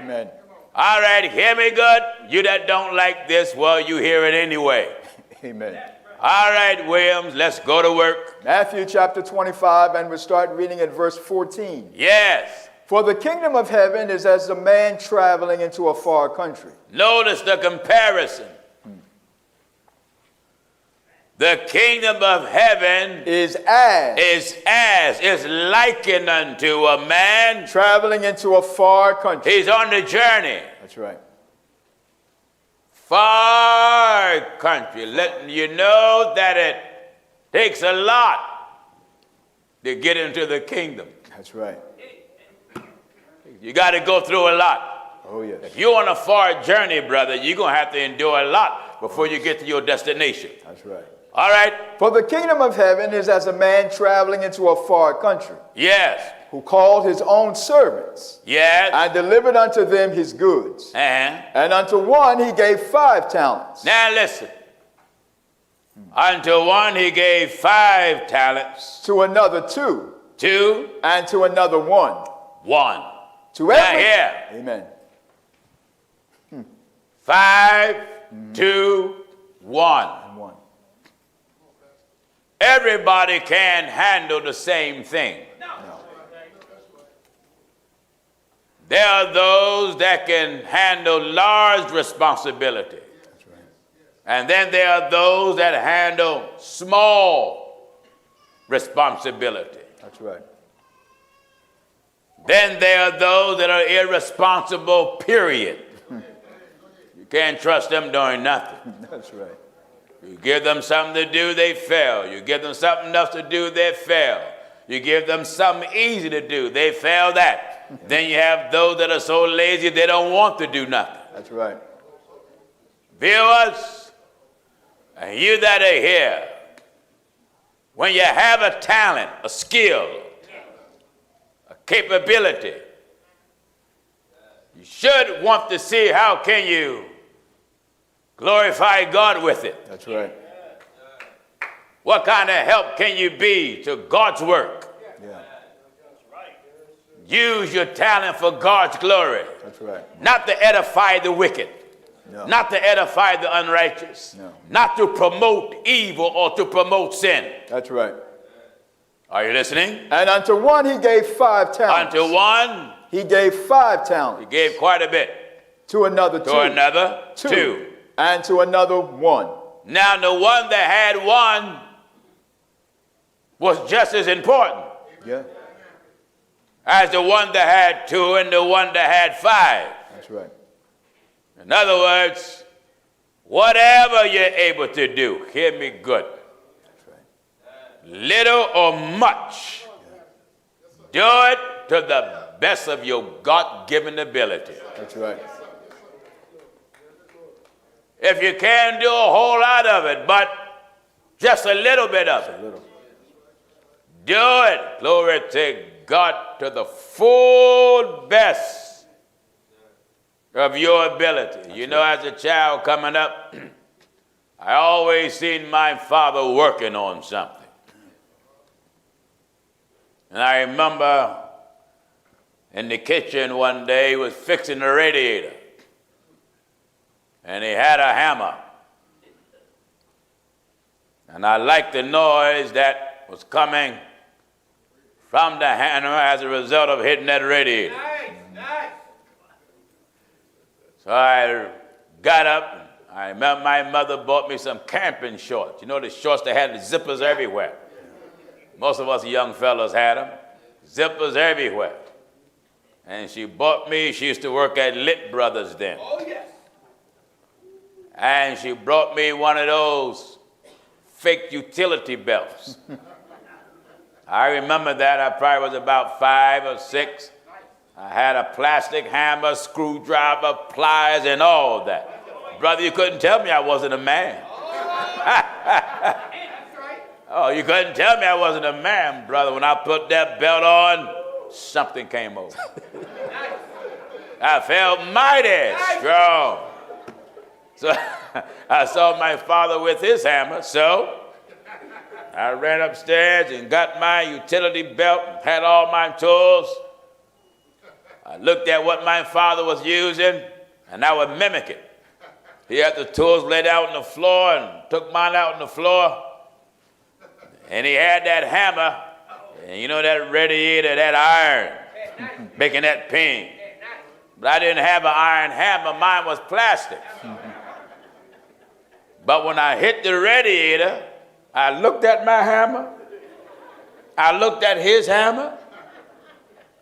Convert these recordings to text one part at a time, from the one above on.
Amen. All right, hear me good? You that don't like this, well, you hear it anyway. Amen. All right, Williams, let's go to work. Matthew chapter 25, and we'll start reading at verse 14. Yes. For the kingdom of heaven is as a man traveling into a far country. Notice the comparison. The kingdom of heaven Is likened unto a man traveling into a far country. He's on the journey. That's right. Far country. Letting you know that it takes a lot to get into the kingdom. That's right. You got to go through a lot. Oh, yes. If you're on a far journey, brother, you're going to have to endure a lot before you get to your destination. That's right. All right? For the kingdom of heaven is as a man traveling into a far country. Yes. Who called his own servants. Yes. And delivered unto them his goods. And unto one he gave 5 talents. Now listen. Unto one he gave 5 talents. To another 2. 2. And to another 1. 1. To every. Now here. Amen. 5, 2, 1. And 1. Everybody can't handle the same thing. No. There are those that can handle large responsibility. That's right. And then there are those that handle small responsibility. That's right. Then there are those that are irresponsible, period. You can't trust them doing nothing. That's right. You give them something to do, they fail. You give them something else to do, they fail. You give them something easy to do, they fail that. Then you have those that are so lazy they don't want to do nothing. That's right. Viewers, and you that are here, when you have a talent, a skill, a capability, you should want to see how can you glorify God with it. That's right. What kind of help can you be to God's work? Yeah. Use your talent for God's glory. That's right. Not to edify the wicked. No. Not to edify the unrighteous. No. Not to promote evil or to promote sin. That's right. Are you listening? And unto one he gave 5 talents. Unto one, he gave 5 talents. he gave quite a bit. To another 2. To another, 2. And to another 1. Now the one that had 1 was just as important. Yeah. As the one that had 2 and the one that had 5. That's right. In other words, whatever you're able to do, hear me good. That's right. Little or much, do it to the best of your God-given ability. That's right. If you can't do a whole lot of it, but just a little bit of it, do it. Glory to God, to the full best of your ability. You know, as a child coming up, I always seen my father working on something. And I remember in the kitchen one day, he was fixing the radiator. And he had a hammer. And I liked the noise that was coming from the hammer as a result of hitting that radiator. Nice. So I got up, and I remember my mother bought me some camping shorts. You know the shorts that had the zippers everywhere. Most of us young fellas had them. Zippers everywhere. And she used to work at Lit Brothers then. Oh, yes. And she brought me one of those fake utility belts. I remember that. I probably was about 5 or 6. I had a plastic hammer, screwdriver, pliers, and all that. Brother, you couldn't tell me I wasn't a man. Oh, you couldn't tell me I wasn't a man, brother. When I put that belt on, something came over. I felt mighty strong. So I saw my father with his hammer, so I ran upstairs and got my utility belt and had all my tools. I looked at what my father was using, and I would mimic it. He had the tools laid out on the floor and took mine out on the floor. And he had that hammer, and you know that radiator, that iron, making that ping. But I didn't have an iron hammer, mine was plastic. But when I hit the radiator, I looked at my hammer, I looked at his hammer,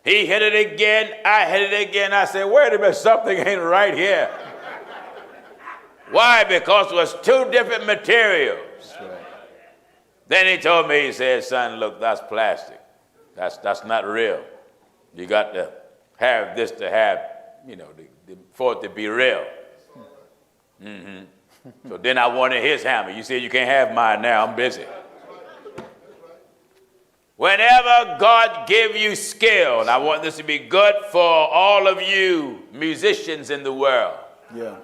he hit it again, I hit it again. I said, wait a minute, something ain't right here. Why? Because it was two different materials. Right. Then he told me, he said, son, look, that's plastic. That's not real. You got to have this to have, you know, for it to be real. Mm-hmm. So then I wanted his hammer. You said you can't have mine now, I'm busy. Whenever God give you skill, and I want this to be good for all of you musicians in the world. Yeah.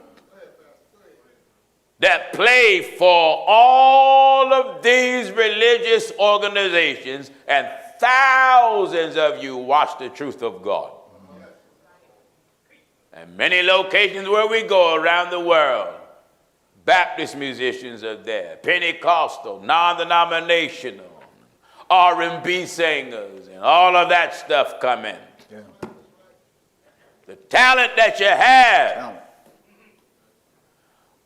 That play for all of these religious organizations, and thousands of you watch the truth of God. And many locations where we go around the world, Baptist musicians are there, Pentecostal, non-denominational, R&B singers, and all of that stuff come in. Yeah. The talent that you have,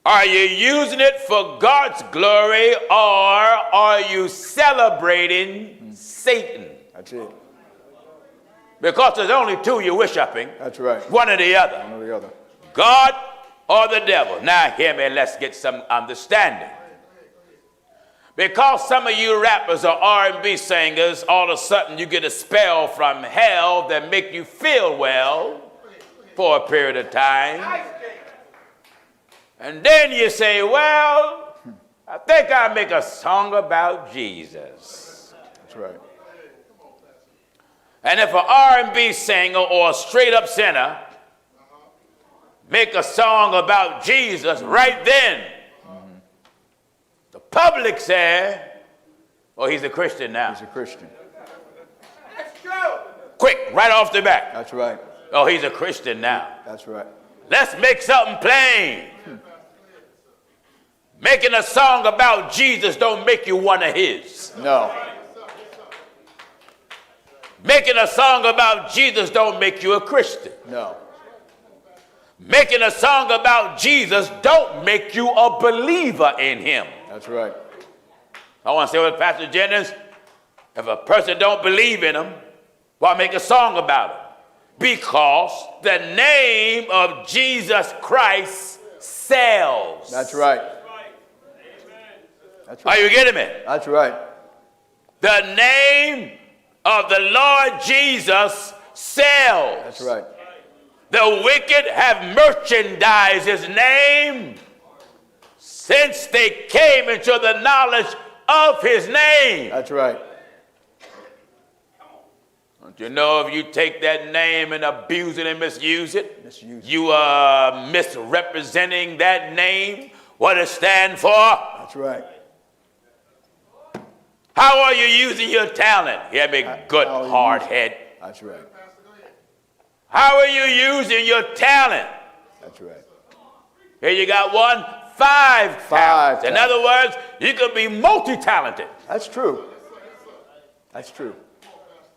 are you using it for God's glory, or are you celebrating Satan? That's it. Because there's only two you're worshiping. That's right. One or the other. One or the other. God or the devil. Now hear me, let's get some understanding. Because some of you rappers or R&B singers, all of a sudden you get a spell from hell that make you feel well for a period of time. And then you say, well, I think I'll make a song about Jesus. That's right. And if an R&B singer or a straight up sinner make a song about Jesus right then, the public said, oh, he's a Christian now. He's a Christian. That's true. Quick, right off the bat. That's right. Oh, he's a Christian now. That's right. Let's make something plain. Making a song about Jesus don't make you one of his. No. Making a song about Jesus don't make you a Christian. No. Making a song about Jesus don't make you a believer in him. That's right. I want to say with Pastor Jennings, if a person don't believe in him, why make a song about him? Because the name of Jesus Christ sells. That's right. That's right. Are you getting me? That's right. The name of the Lord Jesus sells. That's right. The wicked have merchandised his name since they came into the knowledge of his name. That's right. Don't you know if you take that name and abuse it and misuse it, you are misrepresenting that name, what it stands for? That's right. How are you using your talent? Hear me, good hard head. That's right. How are you using your talent? That's right. Here you got one, five talents. In other words, you could be multi-talented. That's true. That's true.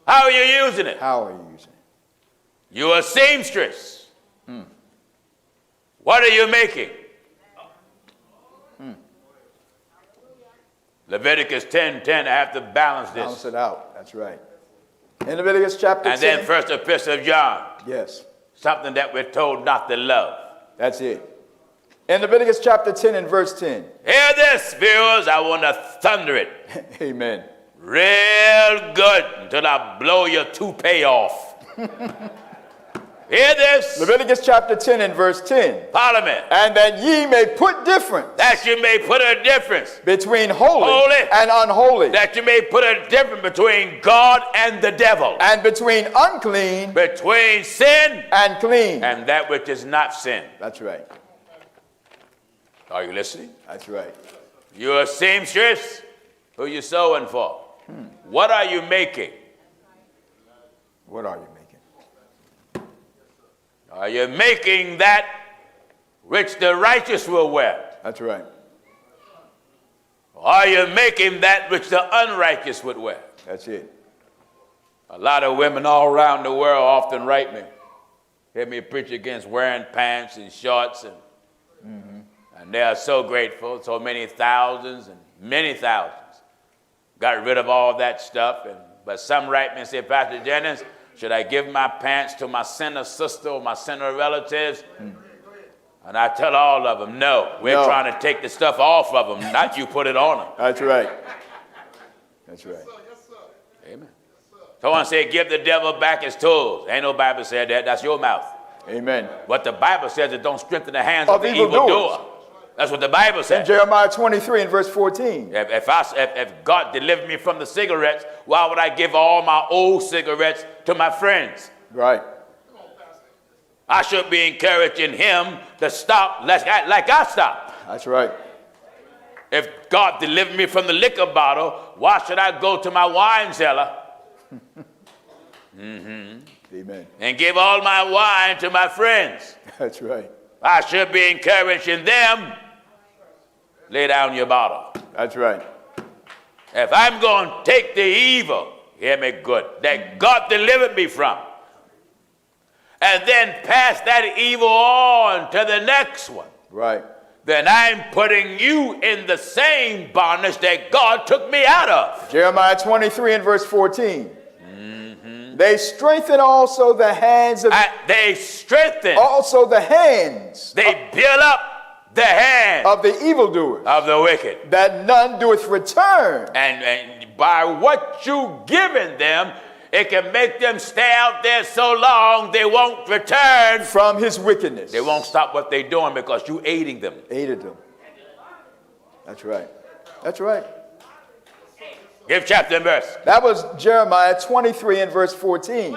How are you using it? How are you using it? You're a seamstress. What are you making? Leviticus 10:10, I have to balance this. Balance it out. That's right. In Leviticus chapter 10. And then first epistle of John. Yes. Something that we're told not to love. That's it. In Leviticus chapter 10 and verse 10. Hear this, viewers. I want to thunder it. Amen. Real good until I blow your toupee off. Hear this. Leviticus chapter 10 and verse 10. Parliament. And that ye may put difference. That you may put a difference. Between holy and unholy. That you may put a difference between God and the devil. And between unclean. Between sin and clean. And that which is not sin. That's right. Are you listening? That's right. You're a seamstress. Who you sewing for? What are you making? What are you making? Are you making that which the righteous will wear? That's right. Are you making that which the unrighteous would wear? That's it. A lot of women all around the world often write me, hear me preach against wearing pants and shorts, and they are so grateful. So many thousands and many thousands got rid of all that stuff. But some write me and say, Pastor Jennings, should I give my pants to my sinner sister or my sinner relatives? And I tell all of them, no. We're trying to take the stuff off of them, not you put it on them. That's right. That's right. Amen. Someone said, give the devil back his tools. Ain't no Bible said that. That's your mouth. Amen. What the Bible says is don't strengthen the hands of the evildoer. That's what the Bible says. In Jeremiah 23 and verse 14. If God delivered me from the cigarettes, why would I give all my old cigarettes to my friends? Right. I should be encouraging him to stop like I stopped. That's right. If God delivered me from the liquor bottle, why should I go to my wine cellar Amen. and give all my wine to my friends? That's right. I should be encouraging them, lay down your bottle. That's right. If I'm going to take the evil, hear me good, that God delivered me from, and then pass that evil on to the next one, Right. then I'm putting you in the same bondage that God took me out of. Jeremiah 23 and verse 14. They strengthen also the hands of... They strengthen. Also the hands. They build up the hands of the evildoers. of the wicked. That none doeth return. And by what you given them, it can make them stay out there so long they won't return From his wickedness. They won't stop what they're doing because you aiding them. Aided them. That's right. That's right. Give chapter and verse. That was Jeremiah 23 and verse 14.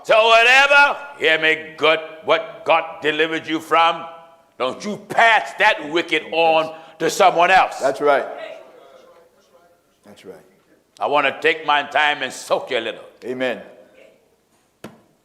So whatever, hear me good, what God delivered you from, don't you pass that wicked on to someone else. That's right. That's right. I want to take my time and soak you a little. Amen.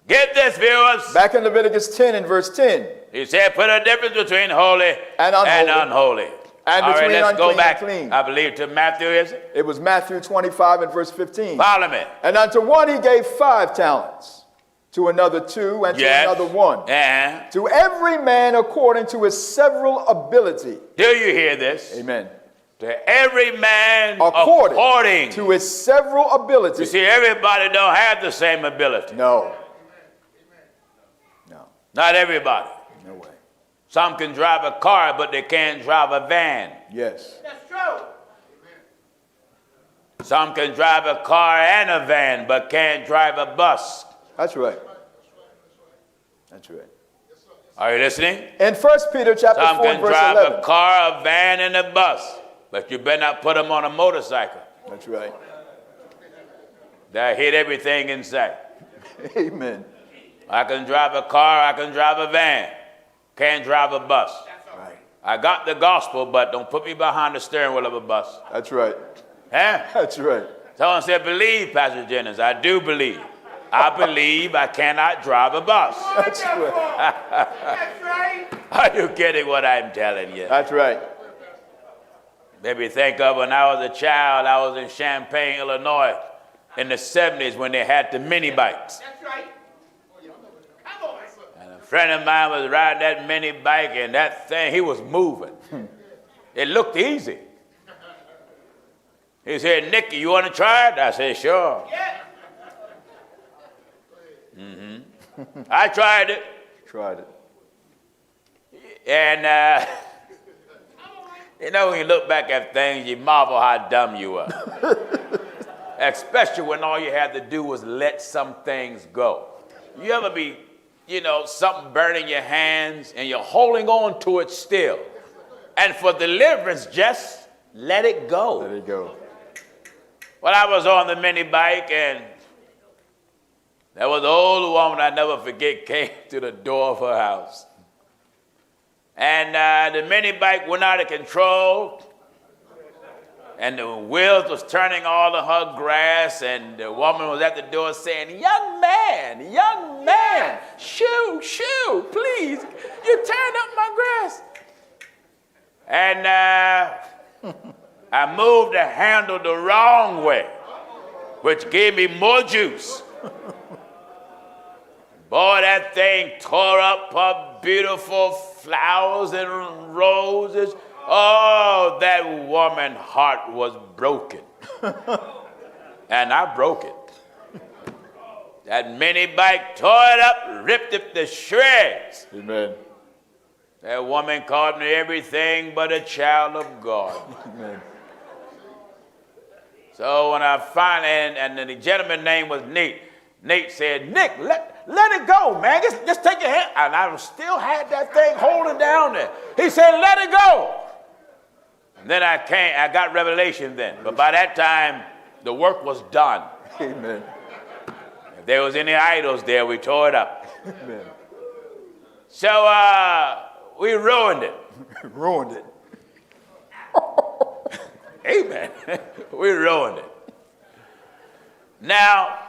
Get this, viewers. Back in Leviticus 10 and verse 10. He said, put a difference between holy And unholy. And All right, between let's go unclean back, and clean. I believe, to Matthew, is it? It was Matthew 25 and verse 15. Follow me. And unto one he gave 5 talents, to another 2, and to another 1. Uh-huh. To every man according to his several ability. Do you hear this? Amen. To every man According to his several ability. You see, everybody don't have the same ability. No. No. Not everybody. No way. Some can drive a car, but they can't drive a van. Yes. That's true. Some can drive a car and a van, but can't drive a bus. That's right. That's right. Are you listening? In 1 Peter chapter Some 4 can verse drive 11. a car, a van, and a bus, but you better not put them on a motorcycle. That's right. They'll hit everything in sight. Amen. I can drive a car, I can drive a van, can't drive a bus. Right. I got the gospel, but don't put me behind the steering wheel of a bus. That's right. Huh? That's right. Someone said, believe, Pastor Jennings. I do believe. I believe I cannot drive a bus. That's right. That's right. Are you getting what I'm telling you? That's right. Maybe think of when I was a child, I was in Champaign, Illinois, in the 70s when they had the mini bikes. That's right. Come on. And a friend of mine was riding that mini bike, and that thing, he was moving. It looked easy. He said, Nicky, you want to try it? I said, sure. Yeah. I tried it. Tried it. And, you know, when you look back at things, you marvel how dumb you are. Especially when all you had to do was let some things go. You ever be, you know, something burning your hands and you're holding on to it still. And for deliverance, just let it go. Let it go. Well, I was on the mini bike, and there was an old woman I never forget came to the door of her house. And the mini bike went out of control, and the wheels was turning all of her grass, and the woman was at the door saying, young man, young man, shoo, please, you turned up my grass. And I moved the handle the wrong way, which gave me more juice. Boy, that thing tore up her beautiful flowers and roses. Oh, that woman's heart was broken. And I broke it. That mini bike tore it up, ripped it to shreds. Amen. That woman called me everything but a child of God. Amen. So when I finally, and the gentleman's name was Nate. Nate said, Nick, let it go, man. Just take your hand. And I still had that thing holding down there. He said, let it go. And then I got revelation then. But by that time, the work was done. Amen. If there was any idols there, we tore it up. Amen. So we ruined it. Ruined it. Amen. We ruined it. Now,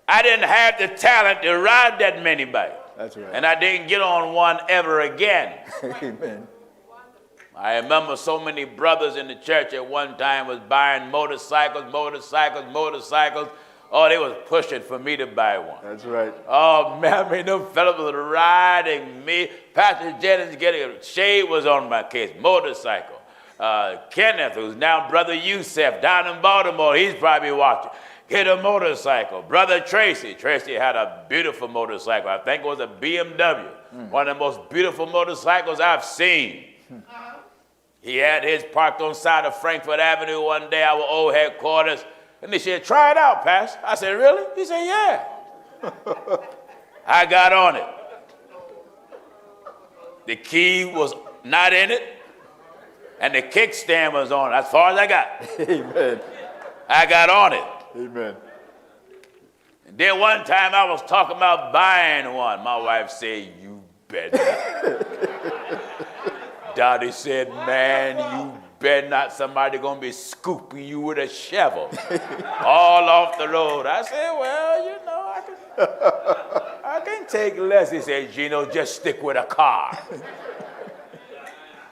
I didn't have the talent to ride that mini bike. That's right. And I didn't get on one ever again. Amen. I remember so many brothers in the church at one time was buying motorcycles. Oh, they was pushing for me to buy one. That's right. Oh, man, I mean, them fellas was riding me. Pastor Jennings getting a shade was on my case, motorcycle. Kenneth, who's now Brother Youssef down in Baltimore, he's probably watching. Get a motorcycle. Brother Tracy had a beautiful motorcycle. I think it was a BMW. One of the most beautiful motorcycles I've seen. He had his parked on the side of Frankfurt Avenue one day, our old headquarters. And they said, try it out, Pastor. I said, really? He said, yeah. I got on it. The key was not in it, and the kickstand was on it, as far as I got. Amen. I got on it. Amen. And then one time I was talking about buying one. My wife said, you better not. Dottie said, man, you better not. Somebody going to be scooping you with a shovel all off the road. I said, well, you know, I can take less. He said, Gino, just stick with a car.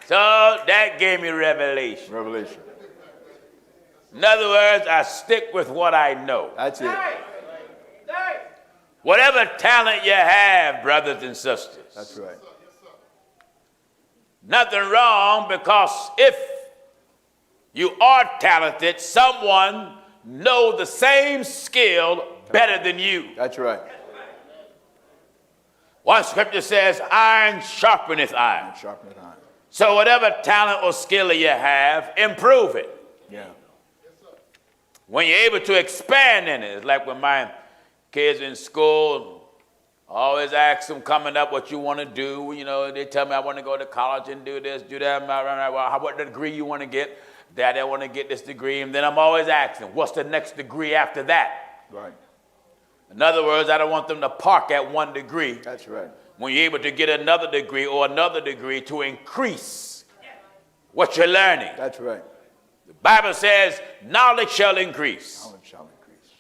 So that gave me revelation. Revelation. In other words, I stick with what I know. That's it. Whatever talent you have, brothers and sisters. That's right. Nothing wrong, because if you are talented, someone knows the same skill better than you. That's right. One scripture says, iron sharpeneth iron. Sharpeneth iron. So whatever talent or skill you have, improve it. Yeah. When you're able to expand in it, it's like when my kids in school, I always ask them coming up what you want to do. You know, they tell me I want to go to college and do this, do that. Well, what degree you want to get? Daddy, I want to get this degree. And then I'm always asking, what's the next degree after that? Right. In other words, I don't want them to park at one degree. That's right. When you're able to get another degree or another degree to increase what you're learning. That's right. The Bible says knowledge shall increase. Knowledge shall increase.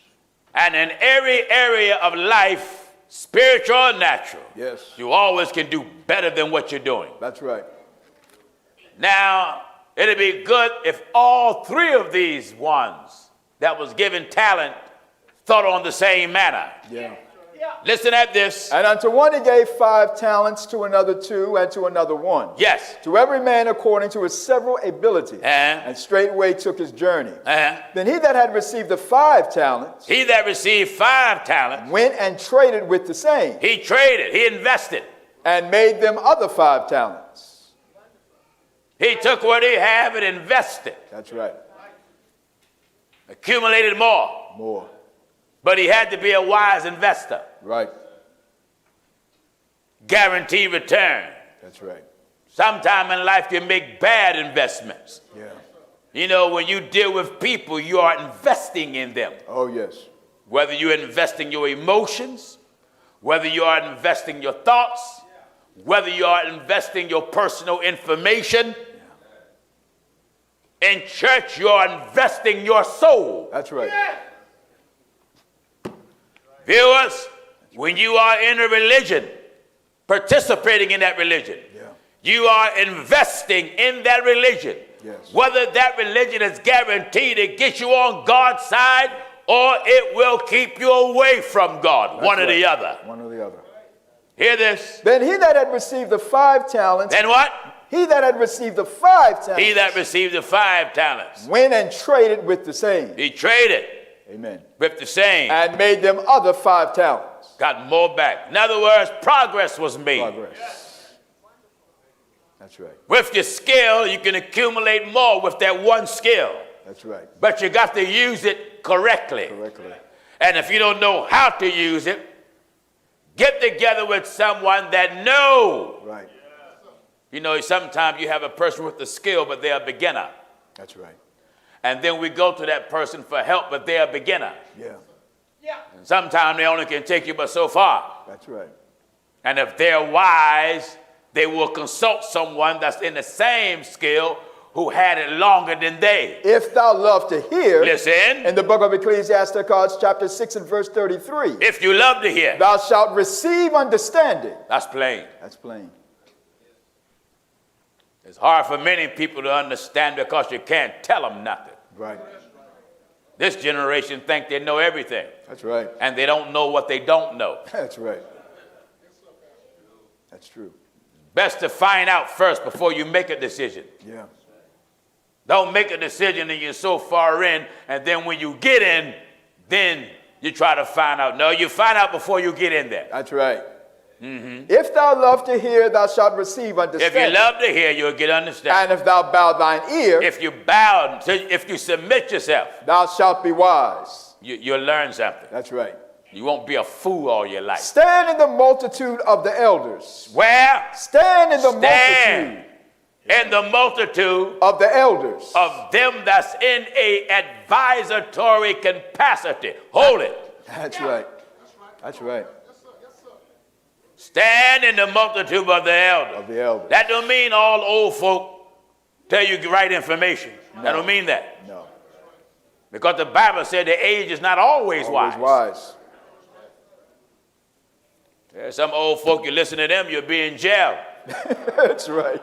And in every area of life, spiritual or natural, Yes. you always can do better than what you're doing. That's right. Now, it'd be good if all three of these ones that was given talent thought on the same manner. Yeah. Listen at this. And unto one he gave 5 talents, to another 2, and to another 1. Yes. To every man according to his several ability. And straightway took his journey. Then he that had received the 5 talents, he that received 5 talents, went and traded with the same. He traded, he invested. And made them other 5 talents. He took what he had and invested. That's right. Accumulated more. More. But he had to be a wise investor. Right. Guarantee return. That's right. Sometime in life you make bad investments. Yeah. You know, when you deal with people, you are investing in them. Oh, yes. Whether you're investing your emotions, whether you are investing your thoughts, whether you are investing your personal information. In church, you are investing your soul. That's right. Viewers, When you are in a religion, participating in that religion, you are investing in that religion. Yes. Whether that religion is guaranteed to get you on God's side or it will keep you away from God. That's one or right. the other. One or the other. Hear this. Then he that had received the 5 talents. Then what? He that had received the 5 talents. He that received the 5 talents. Went and traded with the same. He traded. Amen. With the same. And made them other 5 talents. Got more back. In other words, progress was made. Progress. That's right. With your skill, you can accumulate more with that one skill. That's right. But you got to use it correctly. Correctly. And if you don't know how to use it, get together with someone that knows. Right. You know, sometimes you have a person with the skill, but they're a beginner. That's right. And then we go to that person for help, but they're a beginner. Yeah. And sometimes they only can take you but so far. That's right. And if they're wise, they will consult someone that's in the same skill who had it longer than they. If thou love to hear. Listen. In the book of Ecclesiastes, chapter 6 and verse 33. If you love to hear. Thou shalt receive understanding. That's plain. That's plain. It's hard for many people to understand because you can't tell them nothing. Right. This generation think they know everything. That's right. And they don't know what they don't know. That's right. That's true. Best to find out first before you make a decision. Yeah. Don't make a decision and you're so far in, and then when you get in, then you try to find out. No, you find out before you get in there. That's right. Mm-hmm. If thou love to hear, thou shalt receive understanding. If you love to hear, you'll get understanding. And if thou bow thine ear, if you submit yourself, thou shalt be wise. You'll learn something. That's right. You won't be a fool all your life. Stand in the multitude of the elders. Where? Stand in the multitude. In the multitude of the elders. Of them that's in a advisory capacity. Hold it. That's right. That's right. Stand in the multitude of the elders. Of the elders. That don't mean all old folk tell you the right information. No. That don't mean that. No. Because the Bible said the age is not always wise. Wise. There's some old folk, you listen to them, you'll be in jail. That's right.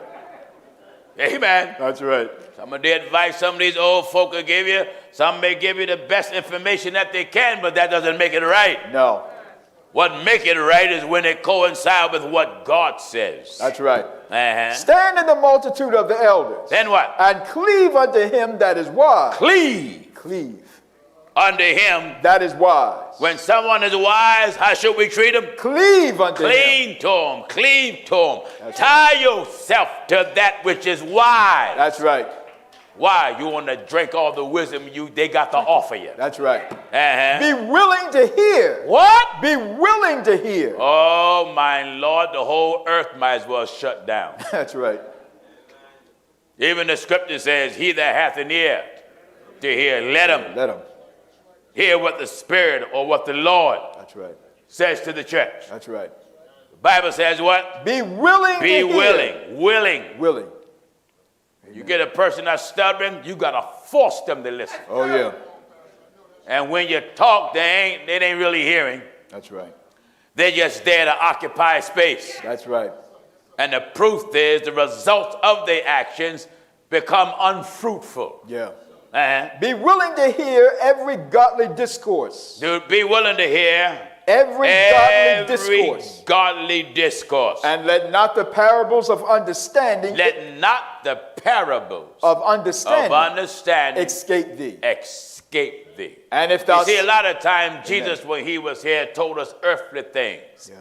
Amen. That's right. Some of the advice some of these old folk will give you, some may give you the best information that they can, but that doesn't make it right. No. What make it right is when it coincides with what God says. That's right. Uh-huh. Stand in the multitude of the elders. Then what? And cleave unto him that is wise. Cleave. Cleave. Unto him that is wise. When someone is wise, how should we treat him? Cleave unto him. Cleave to him. Cleave to him. Tie yourself to that which is wise. That's right. Why? You want to drink all the wisdom they got to offer you. That's right. Uh-huh. Be willing to hear. What? Be willing to hear. Oh, my Lord, the whole earth might as well shut down. That's right. Even the scripture says, he that hath an ear to hear, let him. Let him. Hear what the Spirit or what the Lord That's right. says to the church. That's right. The Bible says what? Be willing to hear. Be willing. Willing. Willing. Amen. You get a person that's stubborn, you got to force them to listen. Oh, yeah. And when you talk, they ain't really hearing. That's right. They're just there to occupy space. That's right. And the proof is the results of their actions become unfruitful. Yeah. Uh-huh. Be willing to hear every godly discourse. Dude, be willing to hear every godly discourse. And let not the parables of understanding. Let not the parables of understanding escape thee. Escape thee. And if thou you see, a lot of times Jesus, when he was here, told us earthly things,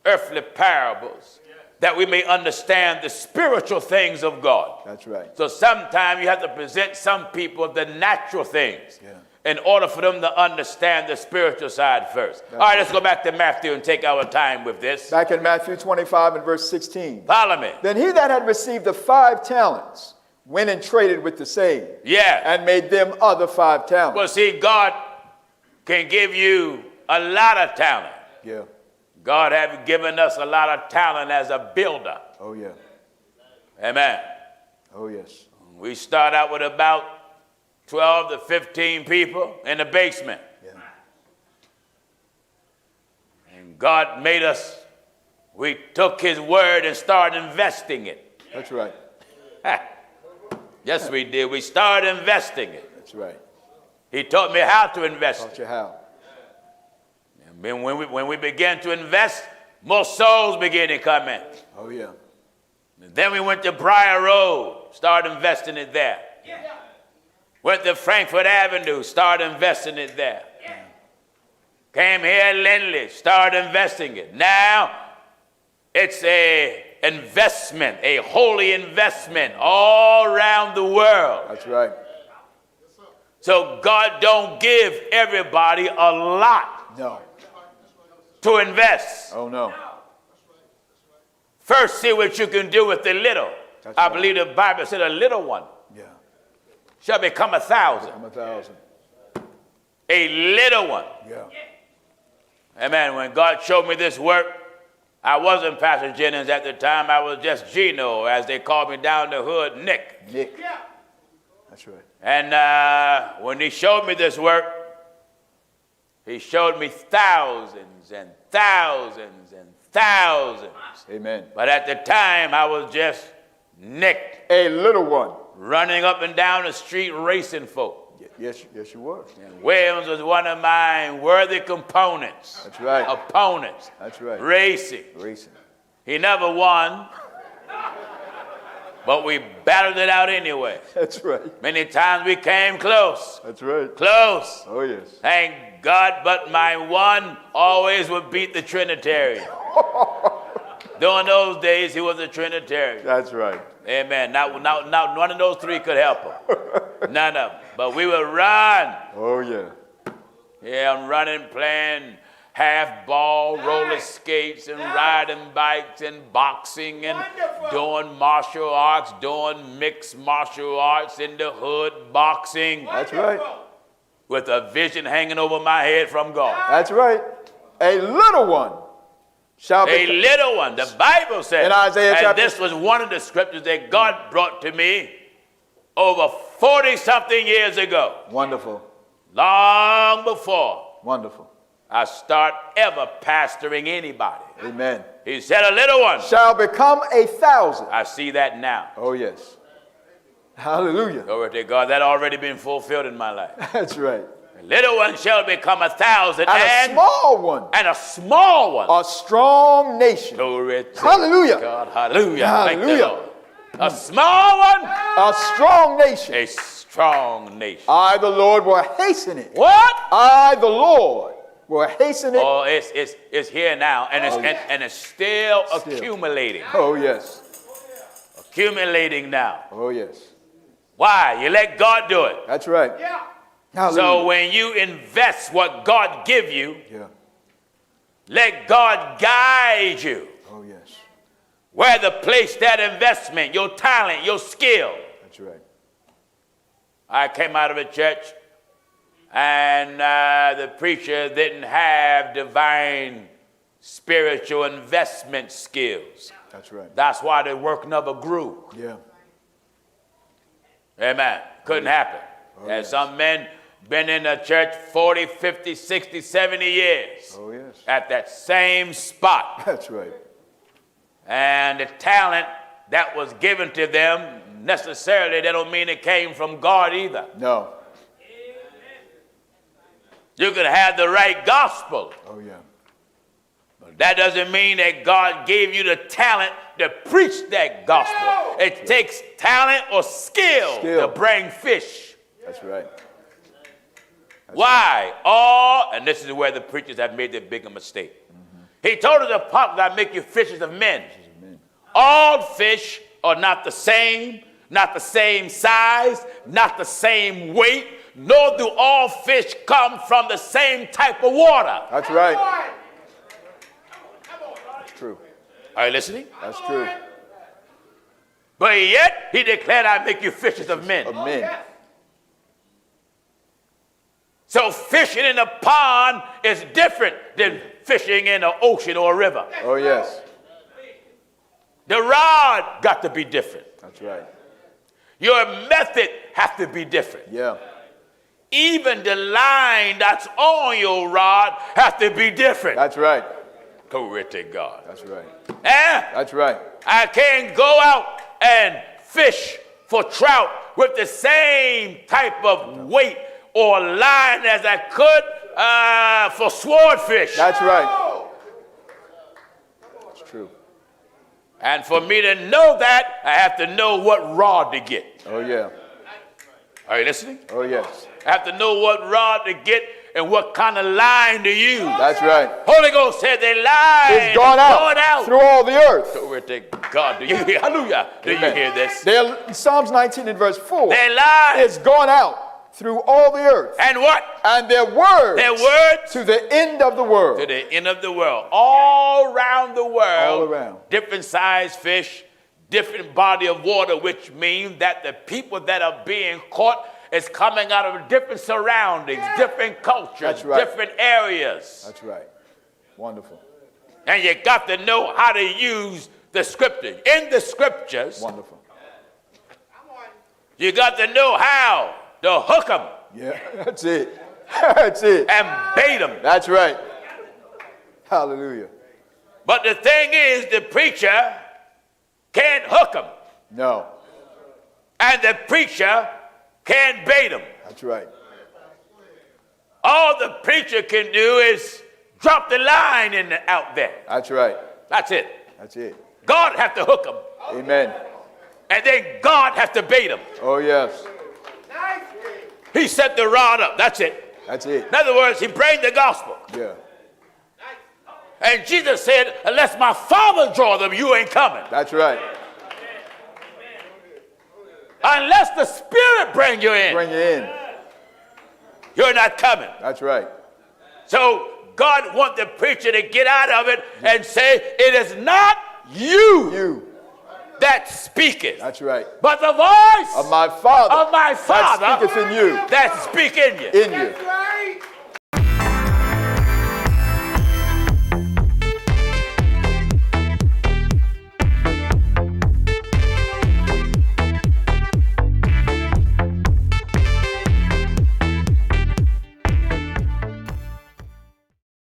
earthly parables, that we may understand the spiritual things of God. That's right. So sometimes you have to present some people the natural things in order for them to understand the spiritual side first. All right, let's go back to Matthew and take our time with this. Back in Matthew 25 and verse 16. Follow me. Then he that had received the 5 talents went and traded with the same. Yeah. And made them other 5 talents. Well, see, God can give you a lot of talent. Yeah. God have given us a lot of talent as a builder. Oh, yeah. Amen. Oh, yes. We start out with about 12 to 15 people in the basement. Yeah. And God made us, we took his word and started investing it. That's right. Yes, we did. We started investing it. That's right. He taught me how to invest Taught it. you how. And then when we began to invest, more souls began to come in. Oh, yeah. And then we went to Briar Road, started investing it there. Went to Frankfurt Avenue, started investing it there. Came here at Lindley, started investing it. Now, it's a investment, a holy investment all around the world. That's right. So God don't give everybody a lot No. to invest. Oh, no. First, see what you can do with the little. That's I right. believe the Bible said a little one Yeah. shall become 1,000. I'm 1,000. A little one. Yeah. Amen. When God showed me this work, I wasn't Pastor Jennings at the time. I was just Gino, as they called me down the hood, Nick. Nick. That's right. And when he showed me this work, he showed me thousands and thousands and thousands. Amen. But at the time, I was just Nick, A little one. running up and down the street racing folk. Yes, you were. And Williams was one of my worthy components. That's right. Opponents. That's right. Racing. Racing. He never won, but we battled it out anyway. That's right. Many times we came close. That's right. Close. Oh, yes. Thank God, but my one always would beat the Trinitarian. During those days, he was a Trinitarian. That's right. Amen. Not none of those three could help him. None of them. But we would run. Oh, yeah. Yeah, I'm running, playing half ball, roller skates, and riding bikes, and boxing, and doing martial arts, doing mixed martial arts in the hood, boxing, That's right. with a vision hanging over my head from God. That's right. A little one shall A be. little one, the Bible says. In Isaiah and chapter- this was one of the scriptures that God brought to me over 40-something years ago, Wonderful. long before Wonderful. I start ever pastoring anybody. Amen. He said, a little one. Shall become 1,000. I see that now. Oh, yes. Hallelujah. Glory to God. That already been fulfilled in my life. That's right. A little one shall become 1,000, And a small one. and a small one. A strong nation. Glory to Hallelujah. God. Hallelujah. Thank the Hallelujah. Lord. A small one, A strong nation. a strong nation. I, the Lord, will hasten it. What? I, the Lord, will hasten it. Oh, it's here now, and it's still accumulating. Oh, yes. Accumulating now. Oh, yes. Why? You let God do it. That's right. Yeah. Hallelujah. So when you invest what God give you, Yeah. let God guide you. Oh, yes. Where to place that investment, your talent, your skill. That's right. I came out of a church, and the preacher didn't have divine spiritual investment skills. That's right. That's why the work never grew. Yeah. Amen. Couldn't happen. Oh, And yes. some men been in the church 40, 50, 60, 70 years Oh, yes. at that same spot. That's right. And the talent that was given to them, necessarily, that don't mean it came from God either. No. You could have the right gospel, Oh, yeah. but that doesn't mean that God gave you the talent to preach that gospel. It takes talent or skill to bring fish. That's right. Why? And this is where the preachers have made the bigger mistake. He told us apostles, I make you fishers of men. All fish are not the same size, not the same weight, nor do all fish come from the same type of water. That's right. That's true. Are you listening? That's true. But yet, he declared, I make you fishers of men. Of men. So fishing in a pond is different than fishing in an ocean or a river. Oh, yes. The rod got to be different. That's right. Your method has to be different. Yeah. Even the line that's on your rod has to be different. That's right. Glory to God. That's right. Eh? That's right. I can't go out and fish for trout with the same type of weight or line as I could for swordfish. That's right. It's true. And for me to know that, I have to know what rod to get. Oh, yeah. Are you listening? Oh, yes. I have to know what rod to get and what kind of line to use. That's right. Holy Ghost said the line It's gone out through all the earth. Glory to God. Do you hear? Hallelujah. Do you hear this? Psalms 19 and verse 4. Their line. It's gone out through all the earth. And what? And their words. Their words. To the end of the world. To the end of the world. All around the world. All around. Different size fish, different body of water, which means that the people that are being caught is coming out of different surroundings, different cultures, That's right. different areas. That's right. Wonderful. And you got to know how to use the scripture. In the scriptures, Wonderful. you got to know how to hook them Yeah, that's it. That's it. and bait them. That's right. Hallelujah. But the thing is, the preacher can't hook them. No. And the preacher can't bait them. That's right. All the preacher can do is drop the line out there. That's right. That's it. That's it. God has to hook them. Amen. And then God has to bait them. Oh, yes. He set the rod up. That's it. That's it. In other words, he bring the gospel. Yeah. And Jesus said, unless my Father draw them, you ain't coming. That's right. Unless the Spirit bring you in, Bring you in. you're not coming. That's right. So God wants the preacher to get out of it and say, it is not you that speaketh. That's right. But the voice Of my Father. of my Father That speaketh in you. that speak in you. In you.